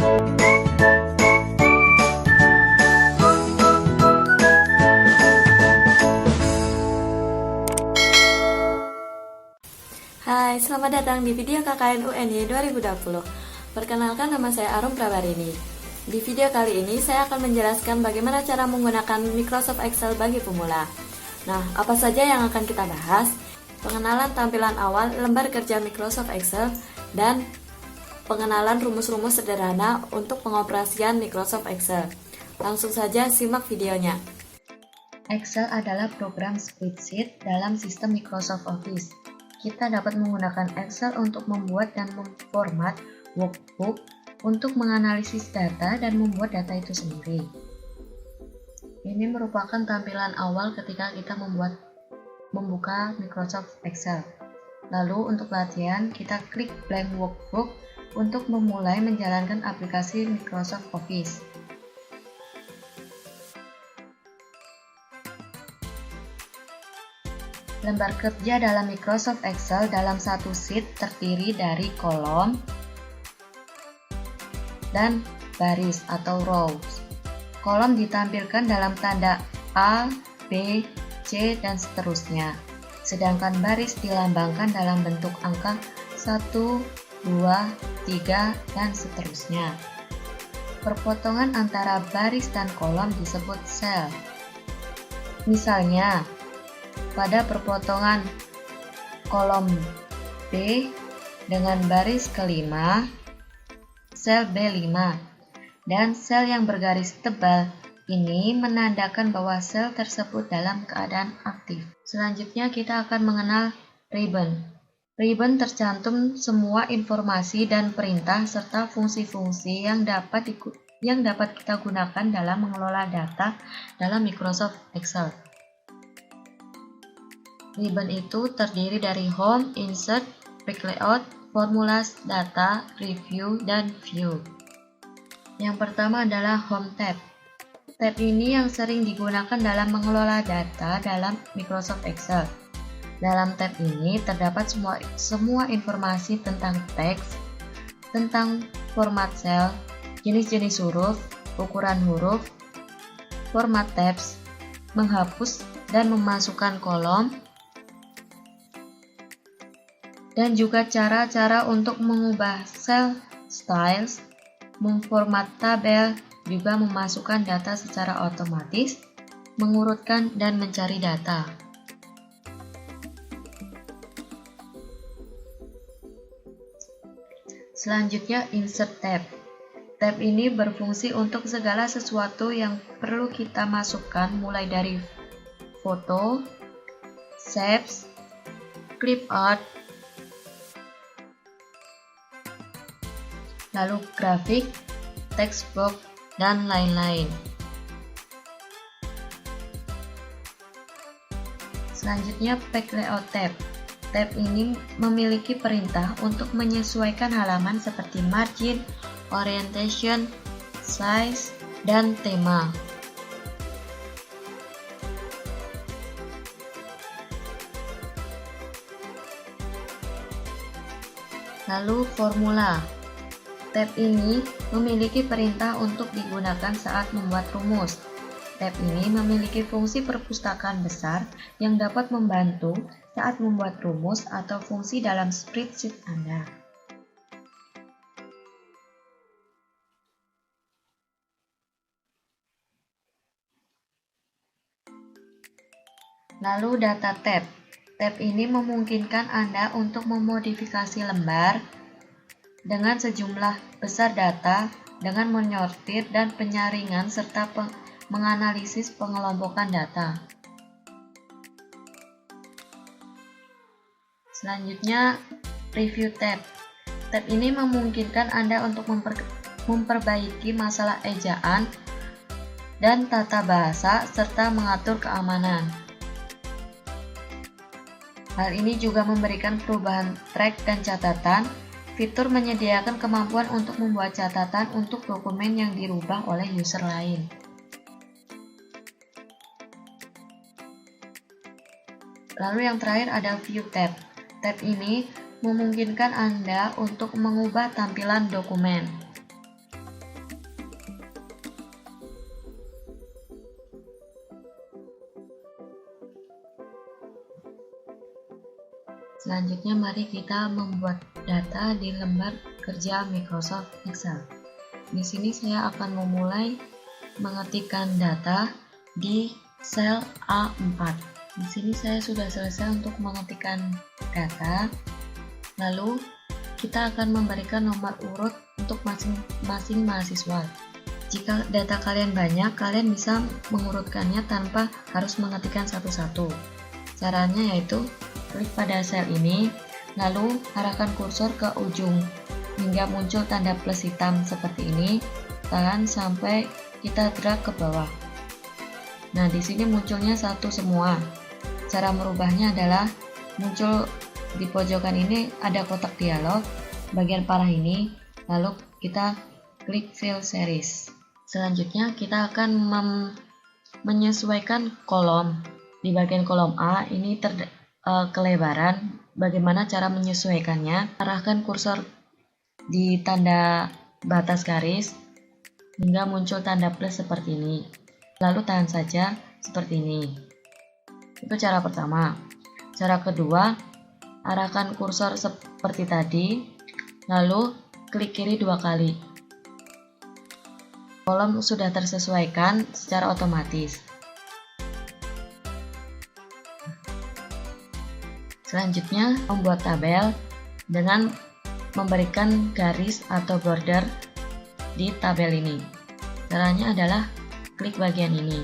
Hai, selamat datang di video KKN UNY 2020. Perkenalkan, nama saya Arum Prabarini. Di video kali ini saya akan menjelaskan bagaimana cara menggunakan Microsoft Excel bagi pemula. Nah, apa saja yang akan kita bahas? Pengenalan tampilan awal lembar kerja Microsoft Excel dan pengenalan rumus-rumus sederhana untuk pengoperasian Microsoft Excel. Langsung saja simak videonya. Excel adalah program spreadsheet dalam sistem Microsoft Office. Kita dapat menggunakan Excel untuk membuat dan memformat workbook, untuk menganalisis data dan membuat data itu sendiri. Ini merupakan tampilan awal ketika kita membuka Microsoft Excel. Lalu untuk latihan, kita klik blank workbook untuk memulai menjalankan aplikasi Microsoft Office. Lembar kerja dalam Microsoft Excel dalam satu sheet terdiri dari kolom dan baris atau rows. Kolom ditampilkan dalam tanda A, B, C, dan seterusnya. Sedangkan baris dilambangkan dalam bentuk angka 1, 2, 3, dan seterusnya. Perpotongan antara baris dan kolom disebut sel. Misalnya, pada perpotongan kolom B dengan baris kelima, sel B5, dan sel yang bergaris tebal ini menandakan bahwa sel tersebut dalam keadaan aktif. Selanjutnya kita akan mengenal ribbon. Ribbon tercantum semua informasi dan perintah serta fungsi-fungsi yang dapat kita gunakan dalam mengelola data dalam Microsoft Excel. Ribbon itu terdiri dari Home, Insert, Quick Layout, Formulas, Data, Review, dan View. Yang pertama adalah Home tab. Tab ini yang sering digunakan dalam mengelola data dalam Microsoft Excel. Dalam tab ini terdapat semua informasi tentang teks, tentang format sel, jenis-jenis huruf, ukuran huruf, format tabs, menghapus dan memasukkan kolom, dan juga cara-cara untuk mengubah sel styles, memformat tabel, juga memasukkan data secara otomatis, mengurutkan dan mencari data. Selanjutnya, Insert tab. Tab ini berfungsi untuk segala sesuatu yang perlu kita masukkan, mulai dari foto, shapes, clip art, lalu grafik, text box, dan lain-lain. Selanjutnya, Quick Layout tab. Tab ini memiliki perintah untuk menyesuaikan halaman seperti margin, orientation, size, dan tema. Lalu formula. Tab ini memiliki perintah untuk digunakan saat membuat rumus. Tab ini memiliki fungsi perpustakaan besar yang dapat membantu saat membuat rumus atau fungsi dalam spreadsheet Anda. Lalu Data tab. Tab ini memungkinkan Anda untuk memodifikasi lembar dengan sejumlah besar data dengan menyortir dan penyaringan serta menganalisis pengelompokan data. Selanjutnya, Review tab. Tab ini memungkinkan Anda untuk memperbaiki masalah ejaan dan tata bahasa serta mengatur keamanan. Hal ini juga memberikan perubahan track dan catatan. Fitur menyediakan kemampuan untuk membuat catatan untuk dokumen yang dirubah oleh user lain. Lalu yang terakhir ada View tab. Tab ini memungkinkan Anda untuk mengubah tampilan dokumen. Selanjutnya mari kita membuat data di lembar kerja Microsoft Excel. Di sini saya akan memulai mengetikkan data di sel A4. Di sini saya sudah selesai untuk mengetikkan data. Lalu kita akan memberikan nomor urut untuk masing-masing mahasiswa. Jika data kalian banyak, kalian bisa mengurutkannya tanpa harus mengetikkan satu-satu. Caranya yaitu klik pada sel ini, lalu arahkan kursor ke ujung hingga muncul tanda plus hitam seperti ini. Tahan sampai kita drag ke bawah. Nah, di sini munculnya satu semua. Cara merubahnya adalah muncul di pojokan ini ada kotak dialog bagian parah ini, lalu kita klik Fill Series. Selanjutnya kita akan menyesuaikan kolom. Di bagian kolom A ini kelebaran. Bagaimana cara menyesuaikannya? Arahkan kursor di tanda batas garis hingga muncul tanda plus seperti ini. Lalu tahan saja seperti ini. Itu cara pertama. Cara kedua, arahkan kursor seperti tadi, lalu klik kiri 2 kali. Kolom sudah tersesuaikan secara otomatis. Selanjutnya, membuat tabel dengan memberikan garis atau border di tabel ini. Caranya adalah klik bagian ini.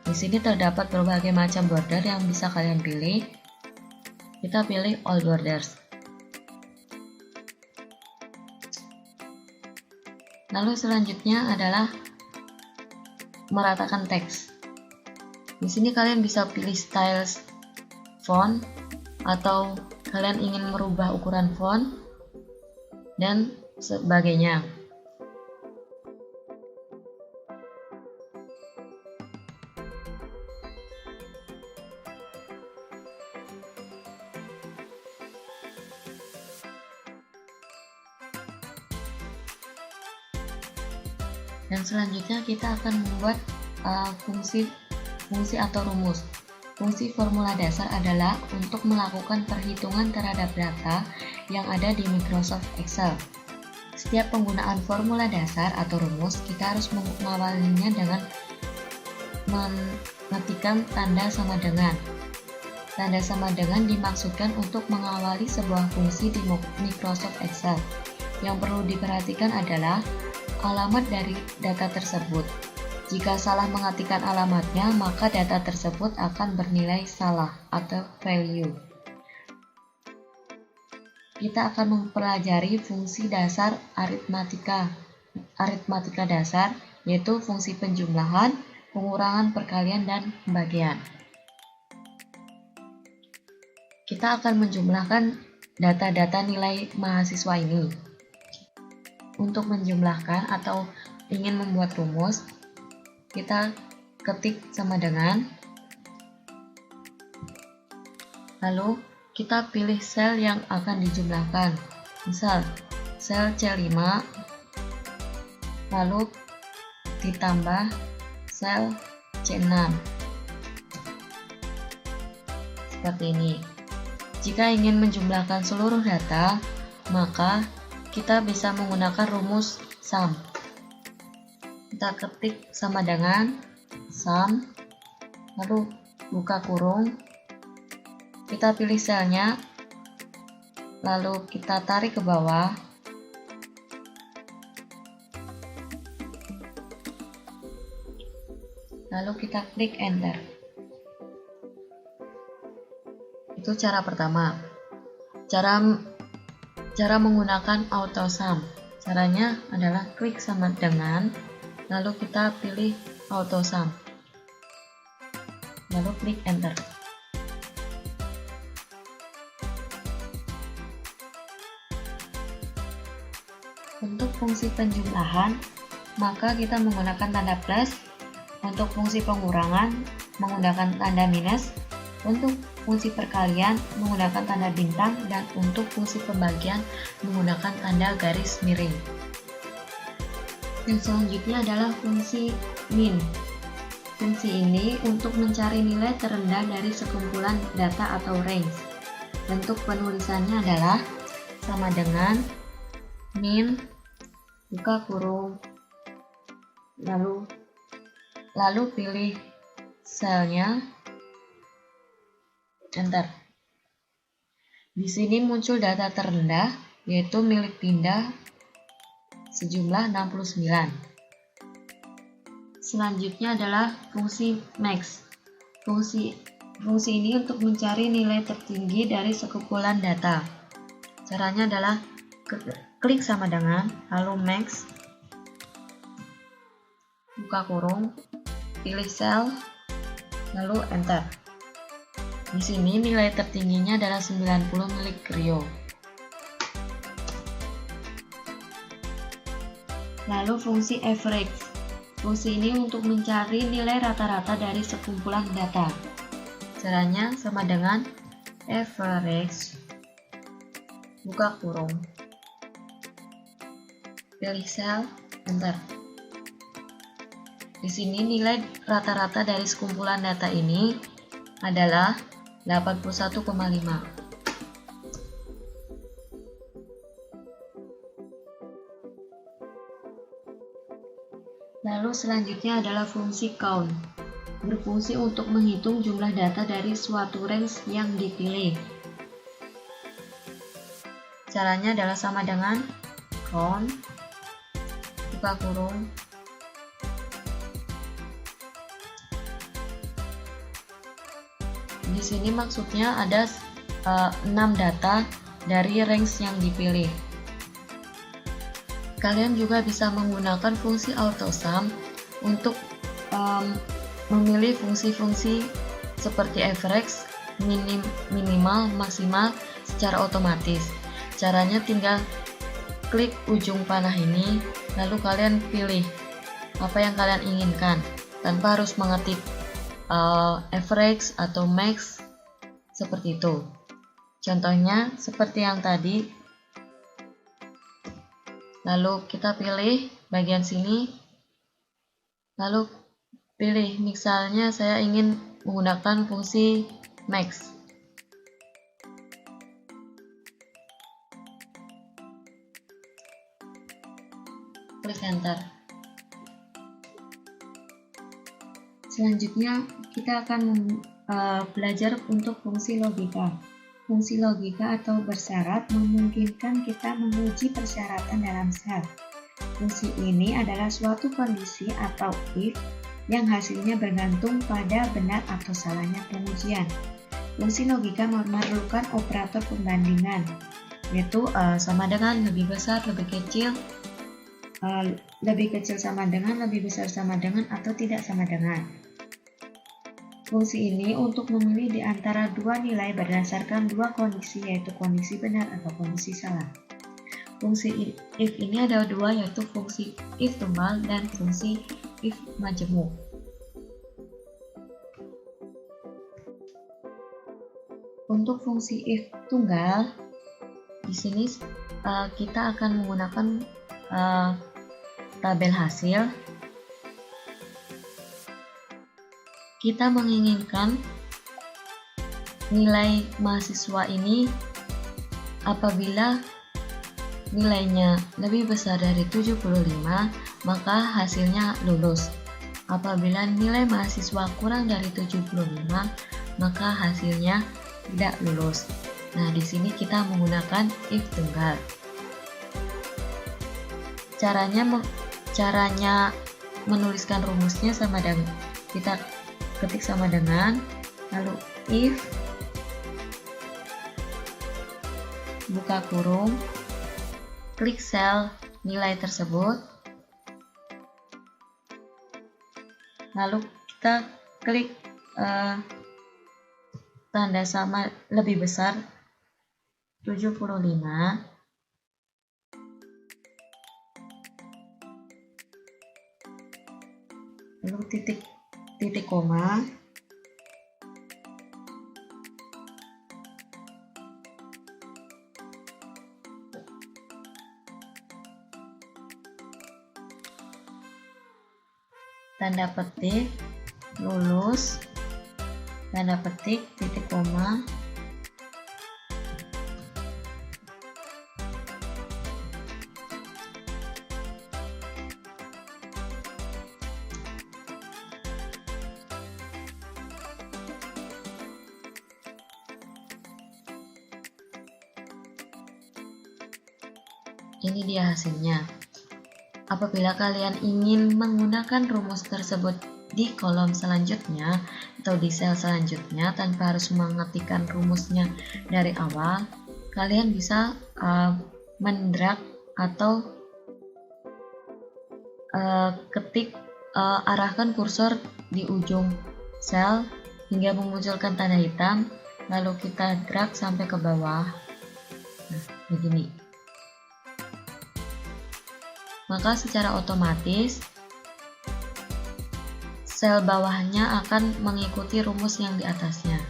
Di sini terdapat berbagai macam border yang bisa kalian pilih. Kita pilih all borders. Lalu selanjutnya adalah meratakan teks. Di sini kalian bisa pilih styles font atau kalian ingin merubah ukuran font dan sebagainya. Dan selanjutnya kita akan membuat fungsi atau rumus. Fungsi formula dasar adalah untuk melakukan perhitungan terhadap data yang ada di Microsoft Excel. Setiap penggunaan formula dasar atau rumus, kita harus mengawalinya dengan mengetikkan tanda sama dengan. Tanda sama dengan dimaksudkan untuk mengawali sebuah fungsi di Microsoft Excel. Yang perlu diperhatikan adalah alamat dari data tersebut. Jika salah mengetikkan alamatnya, maka data tersebut akan bernilai salah atau value. Kita akan mempelajari fungsi dasar aritmatika dasar, yaitu fungsi penjumlahan, pengurangan, perkalian, dan pembagian. Kita akan menjumlahkan data-data nilai mahasiswa ini. Untuk menjumlahkan atau ingin membuat rumus, kita ketik sama dengan, lalu kita pilih sel yang akan dijumlahkan. Misal sel C5, lalu ditambah sel C6 seperti ini. Jika ingin menjumlahkan seluruh data, maka kita bisa menggunakan rumus sum. Kita ketik sama dengan sum, lalu buka kurung, kita pilih selnya, lalu kita tarik ke bawah, lalu kita klik enter. Itu cara pertama. Cara menggunakan auto sum. Caranya adalah klik sama dengan, lalu kita pilih auto sum, lalu klik enter. Untuk fungsi penjumlahan, maka kita menggunakan tanda plus. Untuk fungsi pengurangan, menggunakan tanda minus. Untuk fungsi perkalian, menggunakan tanda bintang. Dan untuk fungsi pembagian, menggunakan tanda garis miring. Dan selanjutnya adalah fungsi min. Fungsi ini untuk mencari nilai terendah dari sekumpulan data atau range. Bentuk penulisannya adalah sama dengan min buka kurung lalu pilih selnya, enter. Di sini muncul data terendah yaitu milik pindah sejumlah 69. Selanjutnya adalah fungsi max. Fungsi ini untuk mencari nilai tertinggi dari sekumpulan data. Caranya adalah klik sama dengan, lalu max, buka kurung, pilih sel, lalu enter. Di sini nilai tertingginya adalah 90 milik Rio. Lalu fungsi average. Fungsi ini untuk mencari nilai rata-rata dari sekumpulan data. Caranya sama dengan average, buka kurung, pilih sel, enter. Di sini nilai rata-rata dari sekumpulan data ini adalah 81,5. Lalu selanjutnya adalah fungsi count. Berfungsi untuk menghitung jumlah data dari suatu range yang dipilih. Caranya adalah sama dengan count, buka kurung, di sini maksudnya ada 6 data dari range yang dipilih. Kalian juga bisa menggunakan fungsi AutoSum untuk memilih fungsi-fungsi seperti average, minimal, maksimal secara otomatis. Caranya tinggal klik ujung panah ini, lalu kalian pilih apa yang kalian inginkan tanpa harus mengetik average atau max seperti itu. Contohnya seperti yang tadi. Lalu kita pilih bagian sini, lalu pilih, misalnya saya ingin menggunakan fungsi max. Klik enter. Selanjutnya kita akan belajar untuk fungsi logika. Fungsi logika atau bersyarat memungkinkan kita menguji persyaratan dalam sel. Fungsi ini adalah suatu kondisi atau if yang hasilnya bergantung pada benar atau salahnya pengujian. Fungsi logika memerlukan operator pembandingan, yaitu sama dengan, lebih besar, lebih kecil sama dengan, lebih besar sama dengan, atau tidak sama dengan. Fungsi ini untuk memilih di antara dua nilai berdasarkan dua kondisi, yaitu kondisi benar atau kondisi salah. Fungsi if ini ada dua, yaitu fungsi if tunggal dan fungsi if majemuk. Untuk fungsi if tunggal, di sini kita akan menggunakan tabel hasil. Kita menginginkan nilai mahasiswa ini apabila nilainya lebih besar dari 75, maka hasilnya lulus. Apabila nilai mahasiswa kurang dari 75, maka hasilnya tidak lulus. Nah, di sini kita menggunakan if tunggal. Caranya menuliskan rumusnya sama dengan, kita ketik sama dengan, lalu if, buka kurung, klik sel nilai tersebut, lalu kita klik tanda sama lebih besar 75, lalu titik koma, tanda petik, lulus, tanda petik, titik koma, Ini dia hasilnya. Apabila kalian ingin menggunakan rumus tersebut di kolom selanjutnya atau di sel selanjutnya tanpa harus mengetikkan rumusnya dari awal, kalian bisa mendrag atau arahkan kursor di ujung sel hingga memunculkan tanda hitam, lalu kita drag sampai ke bawah. Nah, begini. Maka secara otomatis sel bawahnya akan mengikuti rumus yang di atasnya.